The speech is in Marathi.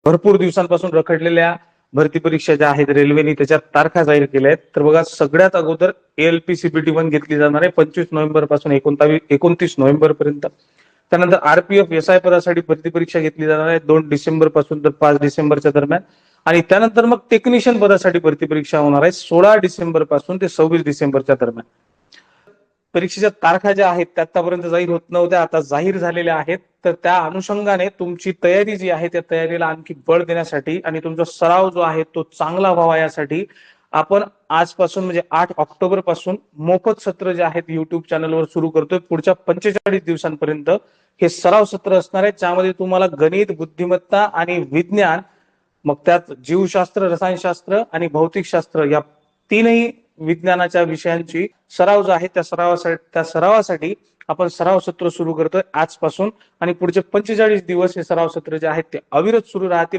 भरपूर दिवसांपासून रखडलेल्या भरती परीक्षा ज्या आहेत रेल्वेने त्याच्या तारखा जाहीर केल्या आहेत. तर बघा, सगळ्यात अगोदर ALP CPT 1 घेतली जाणार आहे 25 नोव्हेंबर पासून 29 नोव्हेंबर पर्यंत. त्यानंतर RPF SI पदासाठी भरती परीक्षा घेतली जाणार आहे 2 डिसेंबर पासून तर 5 डिसेंबरच्या दरम्यान. आणि त्यानंतर मग टेक्निशियन पदासाठी भरती परीक्षा होणार आहे 16 डिसेंबर पासून ते 26 डिसेंबरच्या दरम्यान. परीक्षेच्या तारखा ज्या आहेत त्या आतापर्यंत जाहीर होत नव्हत्या, आता जाहीर झालेल्या आहेत. तर त्या अनुषंगाने तुमची तयारी जी आहे त्या तयारीला आणखी बळ देण्यासाठी आणि तुमचा सराव जो आहे तो चांगला व्हावा यासाठी आपण आजपासून म्हणजे 8 ऑक्टोबर पासून मोफत सत्र जे आहेत युट्यूब चॅनलवर सुरू करतोय. पुढच्या 45 दिवसांपर्यंत हे सराव सत्र असणार आहे, ज्यामध्ये तुम्हाला गणित, बुद्धिमत्ता आणि विज्ञान, मग त्यात जीवशास्त्र, रसायनशास्त्र आणि भौतिकशास्त्र या तीनही विज्ञानाच्या विषयांची सराव जो आहे त्या सरावासाठी आपण सराव सत्र सुरू करतोय आजपासून. आणि पुढचे 45 दिवस हे सराव सत्र जे आहेत ते अविरत सुरू राहतील.